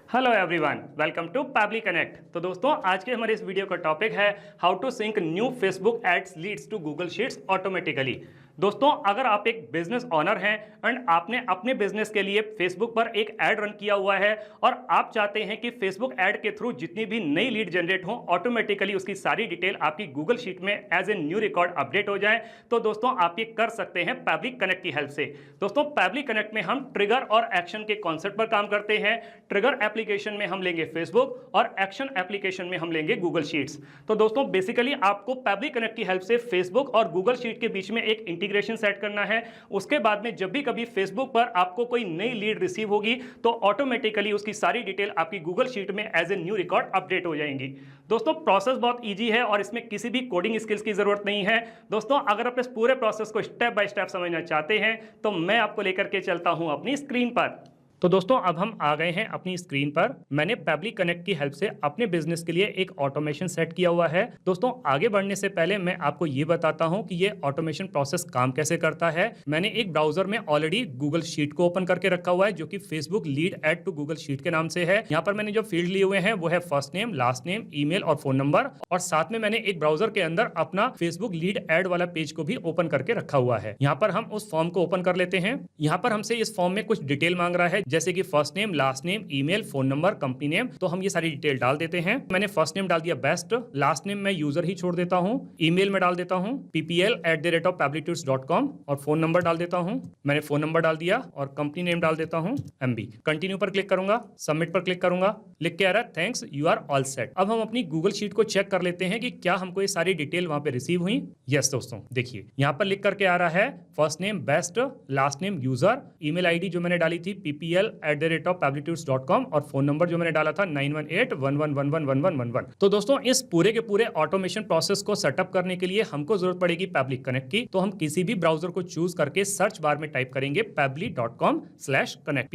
Hello everyone, welcome to Pabbly connect. तो दोस्तों, आज के हमारे इस वीडियो का टॉपिक है how to sync new Facebook ads leads to Google sheets automatically. दोस्तों, अगर आप एक बिजनेस ओनर हैं एंड आपने अपने बिजनेस के लिए फेसबुक पर एक ऐड रन किया हुआ है और आप चाहते हैं कि फेसबुक ऐड के थ्रू जितनी भी नई लीड जनरेट हो ऑटोमेटिकली उसकी सारी डिटेल आपकी गूगल शीट में as a new record update हो जाए, तो दोस्तों आप ये कर सकते हैं पैबली कनेक्ट की हेल्प से। दोस्तों, पैबली कनेक्ट में हम ट्रिगर और एक्शन के कॉन्सेप्ट पर काम करते हैं। ट्रिगर एप्लीकेशन में हम लेंगे फेसबुक और एक्शन एप्लीकेशन में हम लेंगे गूगल शीट्स। तो दोस्तों, बेसिकली आपको पैबली कनेक्ट की हेल्प से फेसबुक और गूगल शीट के बीच में एक इंटीग्रेशन सेट करना है। उसके बाद में जब भी कभी फेसबुक पर आपको कोई नई लीड रिसीव होगी तो ऑटोमेटिकली उसकी सारी डिटेल आपकी गूगल शीट में as a new record update हो जाएंगी। दोस्तों, प्रोसेस बहुत इजी है और इसमें किसी भी कोडिंग स्किल्स की जरूरत नहीं है। दोस्तों, अगर आप इस पूरे प्रोसेस को स्टेप बाय स्टेप समझना चाहते हैं तो मैं आपको लेकर के चलता हूं अपनी स्क्रीन पर। तो दोस्तों, अब हम आ गए हैं अपनी स्क्रीन पर। मैंने पैबली कनेक्ट की हेल्प से अपने बिजनेस के लिए एक ऑटोमेशन सेट किया हुआ है। दोस्तों, आगे बढ़ने से पहले मैं आपको ये बताता हूं कि ये ऑटोमेशन प्रोसेस काम कैसे करता है। मैंने एक ब्राउजर में ऑलरेडी गूगल शीट को ओपन करके रखा हुआ है जो कि Facebook lead ad to Google sheet के नाम से है। यहाँ पर मैंने जो फील्ड लिए हुए हैं वो है first name, last name, email और फोन नंबर, और साथ में मैंने एक ब्राउजर के अंदर अपना फेसबुक लीड एड वाला पेज को भी ओपन करके रखा हुआ है। यहाँ पर हम उस फॉर्म को ओपन कर लेते हैं। यहाँ पर हमसे इस फॉर्म में कुछ डिटेल मांग रहा है, जैसे कि first name, last name, email, phone number, company name. तो हम ये सारी डिटेल डाल देते हैं। मैंने फर्स्ट नेम डाल दिया बेस्ट, लास्ट नेम मैं यूजर ही छोड़ देता हूँ, ईमेल में डाल देता हूँ ppl@pablitudes.com और फोन नंबर डाल देता हूँ। मैंने फोन नंबर डाल दिया और कंपनी नेम डाल देता हूँ MB। कंटिन्यू पर क्लिक करूंगा, सबमिट पर क्लिक करूंगा, लिख के आ रहा है thanks you are all set. अब हम अपनी गूगल शीट को चेक कर लेते हैं कि क्या हमको ये सारी डिटेल वहां पे रिसीव हुई। यस दोस्तों, देखिए यहाँ पर लिख करके आ रहा है first name best, last name user, email ID जो मैंने डाली थी ppl@pablitudes.com और फोन नंबर जो मैंने डाला था 9181111111। तो दोस्तों, इस पूरे के पूरे ऑटोमेशन प्रोसेस को सेटअप करने के लिए हमको जरूरत पड़ेगी पैबली कनेक्ट की। तो हम किसी भी ब्राउजर को चूज करके सर्च बार में टाइप करेंगे pably.com/connect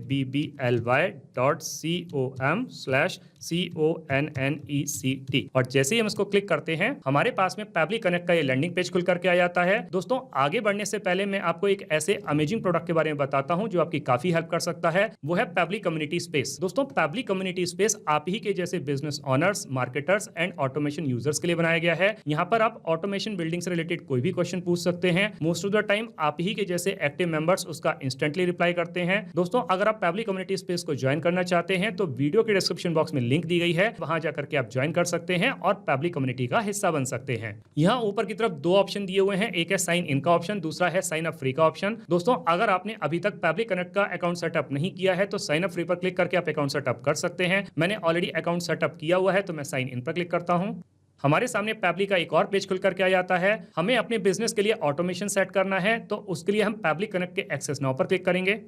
pabby.com/connect और जैसे ही हम इसको क्लिक करते हैं हमारे पास में पैबली कनेक्ट का ये लैंडिंग पेज खुल करके आ जाता है। दोस्तों, आगे बढ़ने से पहले मैं आपको एक ऐसे अमेजिंग प्रोडक्ट के बारे में बताता हूं जो आपकी काफी हेल्प कर सकता है। वो है पैबली कम्युनिटी स्पेस। दोस्तों, पैबली कम्युनिटी स्पेस आप ही के जैसे business owners, marketers and automation users के लिए बनाया गया है। यहाँ पर आप ऑटोमेशन बिल्डिंग से रिलेटेड कोई भी क्वेश्चन पूछ सकते हैं। मोस्ट ऑफ द टाइम आप ही के जैसे एक्टिव मेंबर्स उसका इंस्टेंटली रिप्लाई करते हैं। दोस्तों, अगर आप पैबली कम्युनिटी स्पेस को ज्वाइन करना चाहते हैं तो वीडियो के डिस्क्रिप्शन बॉक्स में लिंक दी गई है, वहां जाकर के आप ज्वाइन कर सकते हैं और पैबली कम्युनिटी का हिस्सा बन सकते हैं। यहाँ ऊपर की तरफ दो ऑप्शन दिए हुए हैं, एक है साइन इन का ऑप्शन, दूसरा है साइन अप फ्री का ऑप्शन। दोस्तों, अगर आपने अभी तक पैबली कनेक्ट का अकाउंट सेटअप नहीं किया है तो साइन अप फ्री पर क्लिक करके आप अकाउंट सेटअप कर सकते हैं। मैंने ऑलरेडी अकाउंट सेटअप किया हुआ है तो मैं साइन इन पर क्लिक करता हूं। हमारे सामने पैबली का एक और पेज खुल करके आ जाता है। हमें अपने बिजनेस के लिए ऑटोमेशन सेट करना है तो उसके लिए हम पैबली कनेक्ट के एक्सेस नाउ पर क्लिक करेंगे।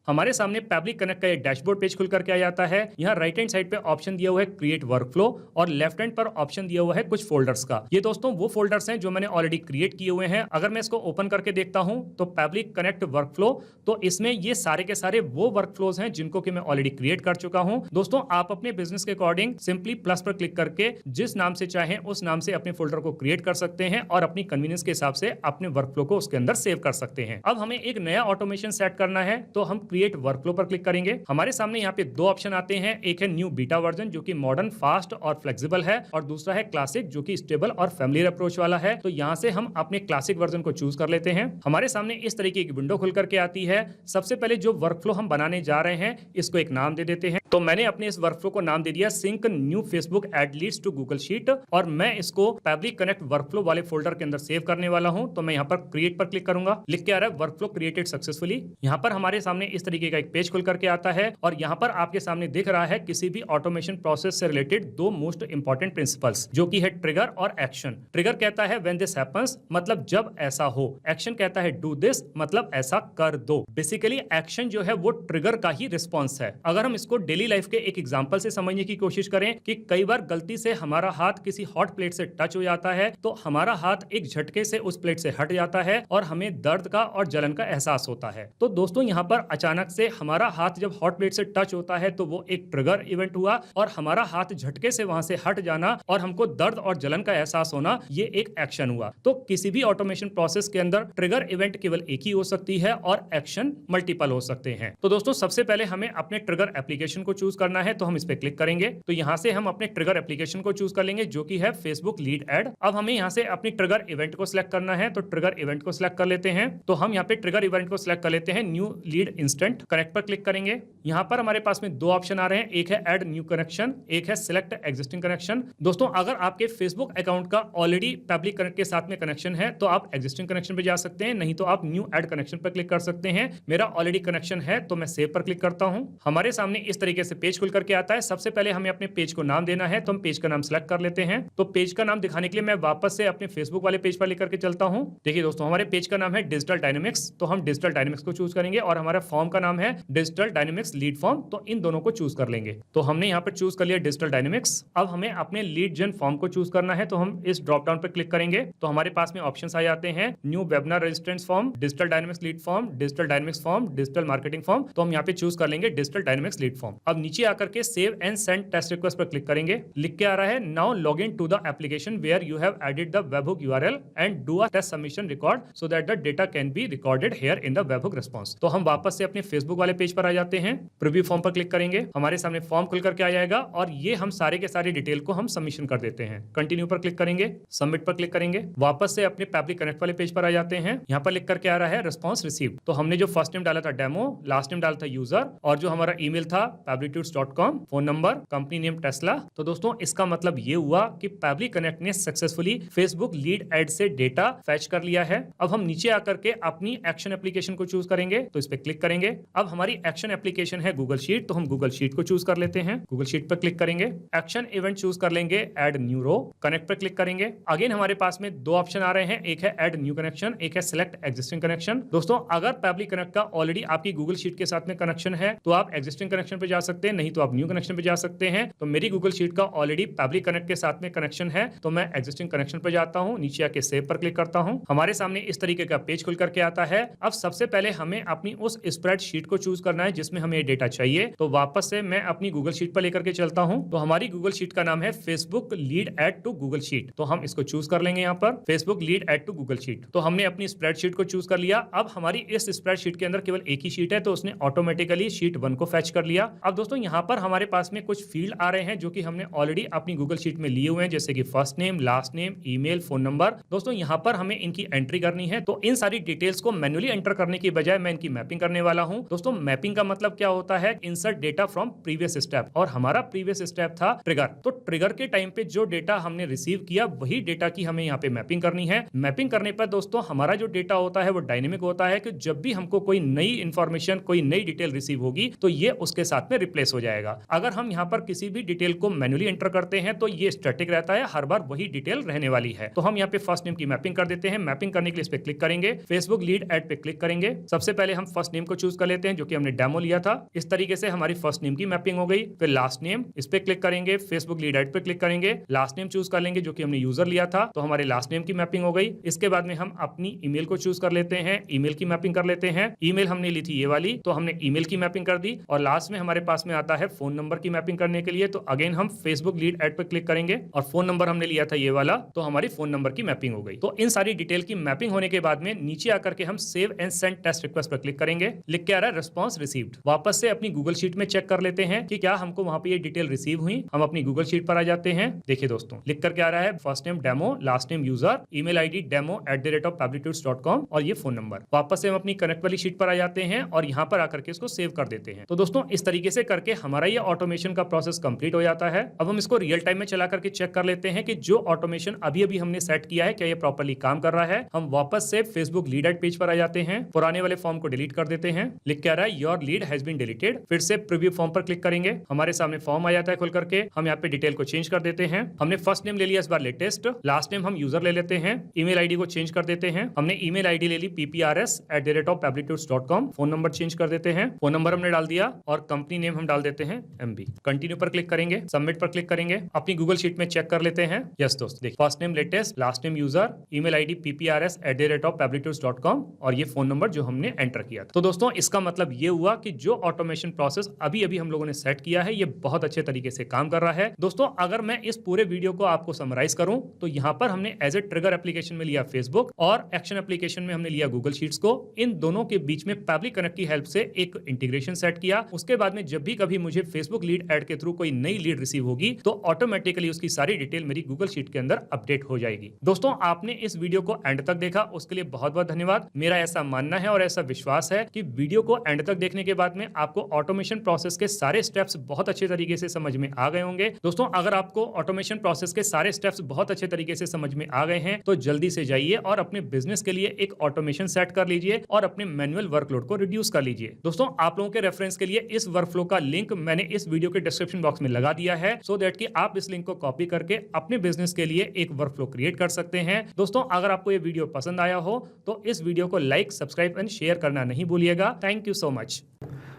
हमारे सामने पैबली कनेक्ट का ये डैशबोर्ड पेज खुल करके आ जाता है। यहाँ राइट हैंड साइड पे ऑप्शन दिया हुआ है क्रिएट वर्कफ्लो और लेफ्ट हैंड पर ऑप्शन दिया हुआ है कुछ फोल्डर्स का। ये दोस्तों वो फोल्डर्स हैं जो मैंने ऑलरेडी क्रिएट किए हुए हैं। अगर मैं इसको ओपन करके देखता हूं तो पैबली कनेक्ट वर्कफ्लो, तो इसमें ये सारे के सारे वो वर्कफ्लोज हैं जिनको कि मैं ऑलरेडी क्रिएट कर चुका हूं। दोस्तों, आप अपने बिजनेस के अकॉर्डिंग सिंपली प्लस पर क्लिक करके जिस नाम से चाहें उस नाम से अपने फोल्डर को क्रिएट कर सकते हैं और अपनी कन्वीनियंस के हिसाब से अपने वर्कफ्लो को उसके अंदर सेव कर सकते हैं। अब हमें एक नया ऑटोमेशन सेट करना है तो हम क्रिएट वर्कफ्लो पर करेंगे। हमारे सामने यहाँ पे दो ऑप्शन आते हैं, एक है न्यू बीटा वर्जन जो कि मॉडर्न, फास्ट और फ्लेक्सिबल है, और दूसरा है क्लासिक जो कि स्टेबल और फैमिलियर अप्रोच वाला है। तो यहाँ से हम अपने क्लासिक वर्जन को चूज कर लेते हैं। हमारे सामने इस तरीके की विंडो खुल करके आती है। सबसे पहले जो वर्कफ्लो हम बनाने जा रहे हैं इसको एक नाम दे देते हैं। तो मैंने अपने इस वर्कफ्लो को नाम दे दिया sync new Facebook ad leads to Google sheet, और मैं इसको पैबली कनेक्ट वर्कफ्लो वाले फोल्डर के अंदर सेव करने वाला हूं। तो मैं यहाँ पर क्रिएट पर क्लिक करूंगा, लिख के आ रहा है वर्कफ्लो क्रिएटेड सक्सेसफुली। यहाँ पर हमारे सामने इस तरीके का एक पेज खुल करके आता है और यहाँ पर आपके सामने दिख रहा है किसी भी ऑटोमेशन प्रोसेस से रिलेटेड दो मोस्ट इंपॉर्टेंट प्रिंसिपल्स जो कि है ट्रिगर और एक्शन। ट्रिगर कहता है व्हेन दिस हैपेंस, मतलब जब ऐसा हो। एक्शन कहता है डू दिस, मतलब ऐसा कर दो। बेसिकली एक्शन जो है वो ट्रिगर का ही रिस्पॉन्स है। अगर हम इसको डेली लाइफ के एक एग्जांपल से समझने की कोशिश करें कि कई बार गलती से हमारा हाथ किसी हॉट प्लेट से टच हो जाता है तो हमारा हाथ एक झटके से उस प्लेट से हट जाता है और हमें दर्द का और जलन का एहसास होता है। तो दोस्तों, यहाँ पर अचानक अचानक से हमारा हाथ जब हॉट प्लेट से टच होता है तो वो एक ट्रिगर इवेंट हुआ और हमारा हाथ झटके से वहां से हट जाना और हमको दर्द और जलन का एहसास होना, ये एक एक्शन हुआ। तो किसी भी ऑटोमेशन प्रोसेस के अंदर ट्रिगर इवेंट केवल एक ही हो सकती है और एक्शन मल्टीपल हो सकते हैं। तो दोस्तों सबसे पहले हमें अपने ट्रिगर एप्लीकेशन को चूज करना है, तो हम इस पे क्लिक करेंगे। तो यहां से हम अपने ट्रिगर एप्लीकेशन को चूज कर लेंगे जो कि है फेसबुक लीड एड। अब हमें यहां से अपनी ट्रिगर इवेंट को सिलेक्ट करना है, तो ट्रिगर इवेंट को सिलेक्ट कर लेते हैं। तो हम यहाँ पे ट्रिगर इवेंट को सिलेक्ट कर लेते हैं, न्यू लीड इंस्टेंट कनेक्ट पर क्लिक करेंगे। यहाँ पर हमारे पास में दो ऑप्शन आ रहे हैं, एक है ऐड न्यू कनेक्शन, एक है सिलेक्ट एग्जिस्टिंग कनेक्शन। दोस्तों अगर आपके फेसबुक अकाउंट का ऑलरेडी पब्लिक कनेक्ट के साथ में कनेक्शन है तो आप एग्जिस्टिंग कनेक्शन पे जा सकते हैं, नहीं तो आप न्यू ऐड कनेक्शन पर क्लिक कर सकते हैं। मेरा ऑलरेडी कनेक्शन है तो मैं सेव पर क्लिक करता हूं। हमारे सामने इस तरीके से पेज खुल करके आता है। सबसे पहले हमें अपने पेज को नाम देना है, तो हम पेज का नाम सेलेक्ट कर लेते हैं। तो पेज का नाम दिखाने के लिए मैं वापस से अपने फेसबुक वाले पेज पर लेकर के चलता हूं। देखिए दोस्तों हमारे पेज का नाम है डिजिटल डायनेमिक्स, तो हम डिजिटल डायनेमिक्स को चूज करेंगे और हमारा फॉर्म का नाम है डिजिटल डायनेमिक्स लीड फॉर्म, तो इन दोनों को चूज कर लेंगे। तो हमने यहाँ पर चूज कर लिया डिजिटल डायनेमिक्स। अब हमें अपने लीड जेन फॉर्म को चूज करना है, तो हम इस ड्रॉप डाउन पर क्लिक करेंगे। तो हमारे पास में ऑप्शंस आ जाते हैं, new webinar resistance form, digital dynamics lead form, digital dynamics form, digital marketing form. तो हम यहाँ पे चूज कर लेंगे डिजिटल डायनेमिक्स लीड फॉर्म। अब नीचे आकर के save and send test request पर क्लिक करेंगे। लिख के आ रहा है now log in to the application where you have added the webhook URL and do a test submission record so that the data can be recorded here in the webhook response. तो हम वापस से अपने Facebook वाले page पर आ जाते हैं, preview form पर क्लिक करेंगे। हमारे सामने फॉर्म खुल करके आ जाएगा और ये हम सारे के सारे डिटेल को हम सबमिशन कर देते हैं। कंटिन्यू पर क्लिक करेंगे, सबमिट पर क्लिक करेंगे। वापस से अपने पब्लिक कनेक्ट वाले पेज पर आ जाते हैं। यहाँ पर लिख करके आ रहा है रिस्पांस रिसीव्ड। तो हमने जो फर्स्ट नेम डाला था डेमो, लास्ट नेम डाला था यूजर और जो हमारा ईमेल था pablitudes.com, phone number, company name Tesla. तो दोस्तों इसका मतलब ये हुआ कि पब्लिक कनेक्ट ने सक्सेसफुली फेसबुक लीड एड से डेटा फैच कर लिया है। अब हम नीचे आकर के अपनी एक्शन एप्लीकेशन को चूज करेंगे, तो इस पे क्लिक करेंगे। अब हमारी एक्शन एप्लीकेशन है गूगल शीट, तो हम गूगल शीट को चूज कर लेते हैं। गूगल शीट पर क्लिक करेंगे, एक्शन इवेंट चूज कर लेंगे, ऐड न्यू रो, कनेक्ट पर क्लिक करेंगे। अगेन हमारे पास में दो ऑप्शन आ रहे हैं, एक है ऐड न्यू कनेक्शन, एक है सिलेक्ट एग्जिस्टिंग कनेक्शन। दोस्तों अगर पब्लिक कनेक्ट का ऑलरेडी आपकी गूगल शीट के साथ में कनेक्शन है तो आप एग्जिस्टिंग कनेक्शन पे जा सकते हैं, नहीं तो आप न्यू कनेक्शन पे जा सकते हैं। तो मेरी गूगल शीट का ऑलरेडी पब्लिक कनेक्ट के साथ में कनेक्शन है तो मैं एग्जिस्टिंग कनेक्शन पे जाता हूं, नीचे आके सेव पर क्लिक करता हूं। हमारे सामने इस तरीके का पेज खुल करके आता है। अब सबसे पहले हमें अपनी उस स्प्रेड शीट को चूज करना है जिसमें हमें डेटा चाहिए। तो वापस से मैं अपनी गूगल शीट पर लेकर के चलता हूं। तो हमारी गूगल शीट का नाम है Facebook lead ad to Google sheet, तो हम इसको चूज कर लेंगे यहाँ पर Facebook lead ad to Google sheet. तो हमने अपनी स्प्रेडशीट को चूज कर लिया। अब हमारी इस स्प्रेडशीट के अंदर केवल एक ही शीट है तो उसने ऑटोमेटिकली शीट 1 को फैच कर लिया। अब दोस्तों यहाँ पर हमारे पास में कुछ फील्ड आ रहे हैं जो कि हमने ऑलरेडी अपनी गूगल शीट में लिए हुए हैं, जैसे कि first name, last name, email, phone number. दोस्तों यहाँ पर हमें इनकी एंट्री करनी है, तो इन सारी डिटेल्स को मैन्युअली एंटर करने की बजाय मैं इनकी मैपिंग करने वाला हूं। दोस्तों मैपिंग का मतलब क्या होता है, insert data from previous step, और हमारा प्रीवियस स्टेप था ट्रिगर। तो ट्रिगर के टाइम पे जो डेटा हमने रिसीव किया वही डेटा की हमें यहाँ पे मैपिंग करनी है। मैपिंग करने पर दोस्तों हमारा जो डेटा होता है वो डायनेमिक होता है कि जब भी हमको कोई नई इंफॉर्मेशन, कोई नई डिटेल रिसीव होगी तो ये उसके साथ में रिप्लेस हो जाएगा। अगर हम यहाँ पर किसी भी डिटेल को मैन्युअली एंटर करते हैं तो ये स्टैटिक रहता है, हर बार वही डिटेल रहने वाली है। तो हम यहाँ पे फर्स्ट नेम की मैपिंग कर देते हैं। मैपिंग करने के लिए इस पे क्लिक करेंगे, फेसबुक लीड एड पे क्लिक करेंगे। सबसे पहले हम फर्स्ट नेम को चूज कर लेते हैं जो कि हमने डेमो लिया था। इस तरीके से हमारी फर्स्ट नेम की मैपिंग हो गई। फिर लास्ट नेम, इस पे क्लिक करेंगे, फेसबुक लीड एड पे क्लिक करेंगे, लास्ट नेम चूज कर लेंगे जो कि हमने यूजर लिया था, तो हमारे लास्ट नेम की मैपिंग हो गई। इसके बाद में हम अपनी ईमेल को चूज कर लेते हैं, ईमेल की मैपिंग कर लेते हैं। ईमेल हमने ली थी ये वाली, तो हमने ईमेल की मैपिंग कर दी। और लास्ट में हमारे पास में आता है फोन नंबर की मैपिंग करने के लिए, तो अगेन हम फेसबुक लीड एड पे क्लिक करेंगे और फोन नंबर हमने लिया था ये वाला, तो हमारी फोन नंबर की मैपिंग हो गई। तो इन सारी डिटेल की मैपिंग होने के बाद में नीचे आकर के हम save and send test request पर क्लिक करेंगे। लिख के आ रहा है रिस्पांस रिसीव्ड। वापस से अपनी गूगल शीट में चेक कर लेते हैं कि क्या हमको वहां पे ये डिटेल रिसीव हुई। हम अपनी गूगल शीट पर आ जाते हैं। देखिए दोस्तों लिख करके आ रहा है first name demo, last name user, email ID demo@pablitudes.com और ये फोन नंबर। वापस से हम अपनी कनेक्ट वाली शीट पर आ जाते हैं और यहाँ पर आकर के इसको सेव कर देते हैं। तो दोस्तों इस तरीके से करके हमारा ये ऑटोमेशन का प्रोसेस कंप्लीट हो जाता है। अब हम इसको रियल टाइम में चला करके चेक कर लेते हैं कि जो ऑटोमेशन अभी अभी हमने सेट किया है क्या ये प्रॉपर्ली काम कर रहा है। हम वापस से फेसबुक लीड एड पेज पर आ जाते हैं, पुराने वाले फॉर्म को डिलीट कर देते हैं। लिख के आ रहा है your lead has been deleted. फिर से प्रीव्यू फॉर्म पर क्लिक करेंगे, हमारे सामने फॉर्म आ जाता है खुल करके। हम यहाँ पे डिटेल को चेंज कर देते हैं। हमने फर्स्ट नेम ले लिया इस बार लेटेस्ट, लास्ट नेम हम यूजर ले लेते हैं, ईमेल आईडी को चेंज कर देते हैं। हमने ईमेल आईडी ले ली pprs@pablitudes.com, फोन नंबर चेंज कर देते हैं, फोन नंबर हमने डाल दिया और कंपनी नेम हम डाल देते हैं MB। कंटिन्यू पर क्लिक करेंगे, सबमिट पर क्लिक करेंगे। अपनी गूगल शीट में चेक कर लेते हैं। यस दोस्त देखिए first name latest, last name user, email ID pprs@pablitudes.com और ये फोन नंबर जो हमने एंटर किया था। तो दोस्तों इसका मतलब ये हुआ कि जो ऑटोमेशन प्रोसेस अभी अभी हम लोगों ने सेट किया है ये बहुत अच्छे तरीके से काम कर रहा है। दोस्तों अगर मैं इस पूरे वीडियो को आपको समराइज करूं तो यहां पर हमने एज ए ट्रिगर एप्लीकेशन में लिया फेसबुक और एक्शन एप्लीकेशन में हमने लिया गूगल शीट्स को। इन दोनों के बीच में पैबली कनेक्ट की हेल्प से एक इंटीग्रेशन सेट किया। उसके बाद में जब भी कभी मुझे फेसबुक लीड ऐड के थ्रू कोई नई लीड रिसीव होगी तो ऑटोमेटिकली उसकी सारी डिटेल मेरी गूगल शीट के अंदर अपडेट हो जाएगी। दोस्तों आपने इस वीडियो को एंड तक देखा उसके लिए बहुत बहुत धन्यवाद। मेरा ऐसा मानना है और ऐसा विश्वास है कि वीडियो को एंड तक देखने के बाद में आपको ऑटोमेशन प्रोसेस के सारे स्टेप्स बहुत अच्छे तरीके से समझ में आ गए होंगे। दोस्तों अगर आपको ऑटोमेशन प्रोसेस के सारे स्टेप्स बहुत अच्छे तरीके से समझ में आ गए हैं तो जल्दी से जाइए और अपने बिजनेस के लिए एक ऑटोमेशन सेट कर लीजिए और अपने मैनुअल वर्कलोड को रिड्यूस कर लीजिए। दोस्तों आप लोगों के रेफरेंस के लिए इस वर्कफ्लो का लिंक मैंने इस वीडियो के डिस्क्रिप्शन बॉक्स में लगा दिया है सो दैट कि आप इस लिंक को कॉपी करके अपने बिजनेस के लिए एक वर्कफ्लो क्रिएट कर सकते हैं। दोस्तों अगर आपको ये वीडियो पसंद आया हो तो इस वीडियो को लाइक, सब्सक्राइब एंड शेयर करना नहीं भूलिएगा। Thank you so much.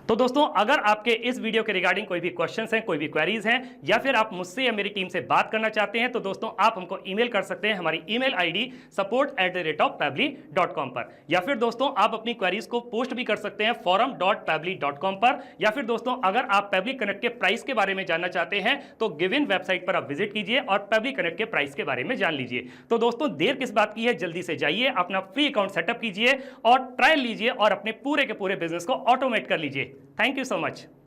तो दोस्तों अगर आपके इस वीडियो के रिगार्डिंग कोई भी क्वेश्चंस हैं, कोई भी क्वेरीज हैं या फिर आप मुझसे या मेरी टीम से बात करना चाहते हैं तो दोस्तों आप हमको ईमेल कर सकते हैं हमारी ईमेल आईडी support@pably.com पर, या फिर दोस्तों आप अपनी क्वेरीज को पोस्ट भी कर सकते हैं forum.pably.com पर, या फिर दोस्तों अगर आप पैबली कनेक्ट के प्राइस के बारे में जानना चाहते हैं तो गिवन वेबसाइट पर आप विजिट कीजिए और पैबली कनेक्ट के प्राइस के बारे में जान लीजिए। तो दोस्तों देर किस बात की है, जल्दी से जाइए अपना फ्री अकाउंट सेटअप कीजिए और ट्रायल लीजिए और अपने पूरे के पूरे बिजनेस को ऑटोमेट कर लीजिए। Thank you so much.